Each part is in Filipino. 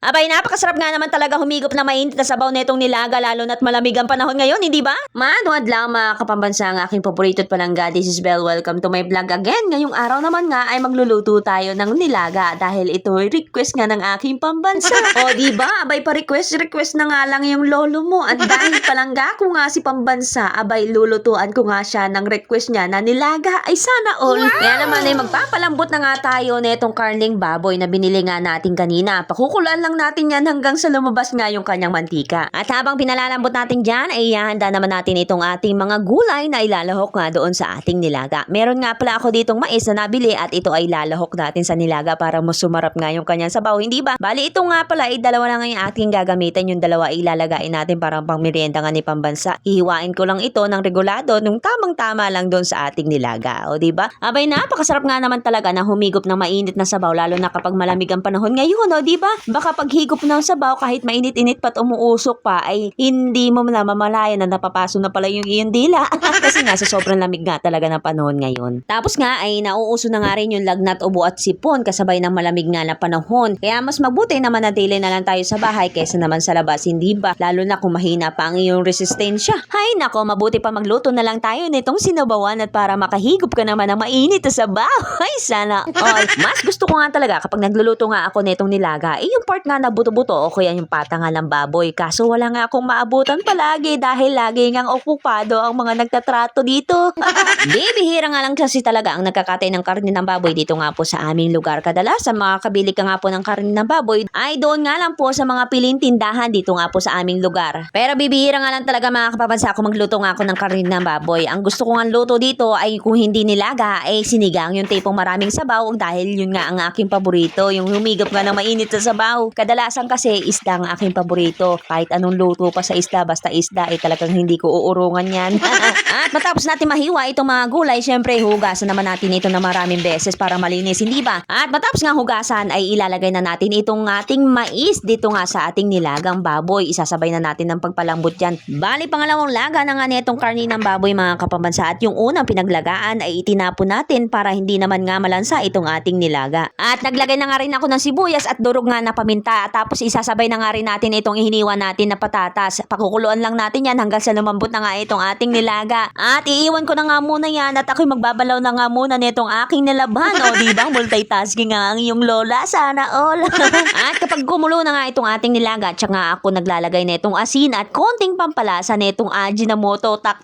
Abay, napakasarap nga naman talaga humigop na mainit na sabaw netong nilaga, lalo na't malamig ang panahon ngayon, hindi ba? Manuad lang mga kapambansa, ang aking paborito at palangga. This is Belle. Welcome to my vlog again. Ngayong araw naman nga ay magluluto tayo ng nilaga dahil ito ay request nga ng aking pambansa. O di ba? Abay, pa-request na nga lang yung lolo mo. At dahil palangga ko nga si pambansa, abay lulutuan ko nga siya ng request niya na nilaga. Ay sana all. Wow! Kaya naman ay magpapalambot na nga tayo netong karning baboy na binili nga natin kanina. Pakukulaan lang natin yan hanggang sa lumabas nga yung kanyang mantika. At habang pinalalambot natin dyan, ay ihahanda naman natin itong ating mga gulay na ilalahok nga doon sa ating nilaga. Meron nga pala ako ditong mais na nabili at ito ay lalahok natin sa nilaga para mas sumarap nga yung kanyang sabaw, hindi ba? Bali, ito nga pala ay dalawa lang yung ating gagamitin. Yung dalawa ay ilalagain natin parang pang merienda nga ni pambansa. Hihiwain ko lang ito ng regulado nung tamang-tama lang doon sa ating nilaga. O di ba? Abay, napakasarap nga naman talaga na humigop ng mainit na sabaw lalo na kapag malamig ang panahon ngayon, o di ba? Baka paghigop ng sabaw kahit mainit-init pa't umuusok pa ay hindi mo na mamalayan na napapaso na pala yung iyong dila. Kasi nga sa sobrang lamig nga talaga ng panahon ngayon. Tapos nga ay nauuso na nga rin yung lagnat, ubo at sipon kasabay ng malamig nga na panahon. Kaya mas mabuti na manatili na lang tayo sa bahay kaysa naman sa labas, hindi ba? Lalo na kung mahina pa ang iyong resistensya. Hay nako, mabuti pa magluto na lang tayo nitong sinabawan at para makahigop ka naman ng mainit na sabaw. Ay sana all. Mas gusto ko nga talaga kapag nagluluto nga ako nitong nilaga, yung part nga na buto-buto o kaya yung pata nga ng baboy. Kaso wala nga akong maabutan palagi dahil lagi ngang okupado ang mga nagtatrato dito. Bibihira nga lang kasi talaga ang nagkakatay ng karne ng baboy dito nga po sa aming lugar. Kadalasan makakabili ka nga po ng karne ng baboy ay doon nga lang po sa mga piling tindahan dito nga po sa aming lugar. Pero bibihira nga lang talaga mga kapapansa ako magluto nga ako ng karne ng baboy. Ang gusto ko nga luto dito ay kung hindi nilaga ay sinigang, yung tipong maraming sabaw dahil yun nga ang aking paborito, yung humigop nga ng mainit sa sabaw. Kadalasan kasi isda ang aking paborito. Kahit anong luto pa sa isda, basta isda ay talagang hindi ko uurungan yan. At matapos natin mahiwa itong mga gulay, syempre hugasan naman natin ito na maraming beses para malinis, hindi ba? At matapos nga hugasan ay ilalagay na natin itong ating mais dito nga sa ating nilagang baboy. Isasabay na natin ng pagpalambot dyan. Bali, pangalawang laga na nga netong karni ng baboy mga kapambansa, at yung unang pinaglagaan ay itinapon natin para hindi naman nga malansa itong ating nilaga. At naglagay na nga rin ako ng sibuyas at durog nga na paminta. Tapos isasabay na nga rin natin itong ihiniwa natin na patatas. Pakukuluan lang natin yan hanggang sa lumambot na nga itong ating nilaga. At iiwan ko na nga muna yan at ako'y magbabalaw na nga muna nitong aking nilaban. O diba, multitasking nga ang iyong lola, sana all. At kapag kumulo na nga itong ating nilaga, tsaka ako naglalagay nitong asin at konting pampalasa nitong Ajinomoto, tak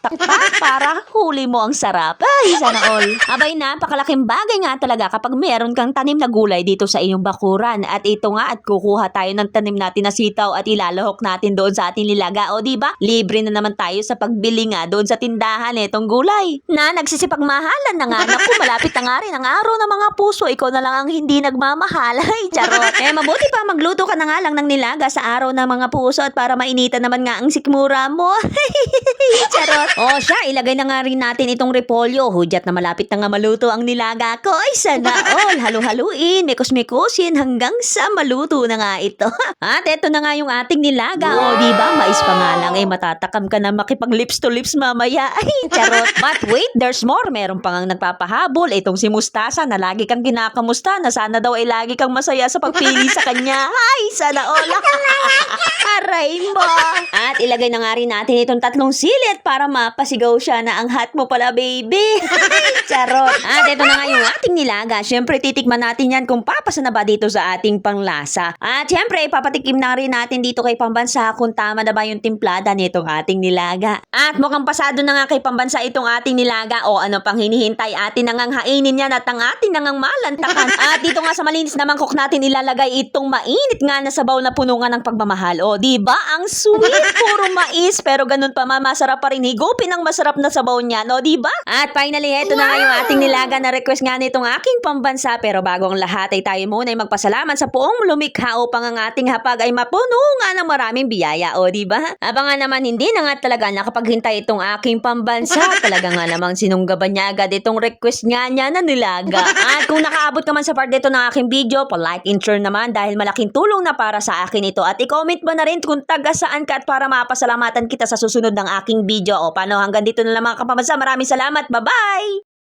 para huli mo ang sarap. Ay, sana all. Abay, napakalaking bagay nga talaga kapag meron kang tanim na gulay dito sa iyong bakuran. At ito nga, at kukuha tayo ng tanim natin na sitaw at ilalahok natin doon sa ating nilaga. O diba, libre na naman tayo sa pagbili nga doon sa tindahan itong gulay. Na nagsisipagmahalan na nga. Naku, malapit na nga rin ang araw ng mga puso. Ikaw na lang ang hindi nagmamahal. Ay, charot. Mabuti pa magluto ka na nga lang ng nilaga sa araw ng mga puso at para mainitan naman nga ang sikmura mo. Charot. O siya, ilagay na nga rin natin itong repolyo. Hudyat na malapit na nga maluto ang nilaga ko. Ay, sana all. Halu-haluin, mikos-mikosin hanggang sa maluto na nga ito. At eto na nga yung ating nilaga. O diba, mais pa nga lang matatakam ka na makipag lips to lips mamaya. Ay, charot. But wait, there's more. Meron pa ngang nagpapahabol. Itong si Mustasa na lagi kang kinakamusta na sana daw ay lagi kang masaya sa pagpili sa kanya. Ay, sana all. Aray mo. At ilagay na nga rin natin itong 3 silit para mapasigaw siya na ang hot mo pala, baby. Charot. At ito na nga yung ating nilaga. Syempre, titikman natin yan kung papasa na ba dito sa ating panglasa. At syempre, papatikim na rin natin dito kay pambansa kung tama na ba yung timplada nitong ating nilaga. At mukhang pasado na nga kay pambansa itong ating nilaga. O ano pang hinihintay, atin na ngang hainin yan at ang atin na ngang malantakan. At dito nga sa malinis na mangkok natin ilalagay itong mainit nga na sabaw na puno nga ng pagmamahal. O diba, ang sweet, puro mais. Pero ganun pa masarap pa rin higupin ang masarap na sabaw niya, no diba? At finally, eto na nga yung ating nilaga na request nga nitong aking pambansa. Pero bago ang lahat ay tayo muna ay magpasalamat sa poong lumikha upang ang ating hapag ay mapuno nga ng maraming biyaya, o diba? Abangan naman, hindi na nga talaga nakapaghintay itong aking pambansa. Talaga nga namang sinunggaban niya agad itong request nga niya na nilaga. At kung nakaabot ka man sa part dito ng aking video, pa-like and share naman dahil malaking tulong na para sa akin ito. At i-comment mo na rin kung taga saan ka at para mapasalamatan kita sa susunod ng aking video. O paano, hanggang dito na lang mga kapambansa. Maraming salamat. Bye-bye!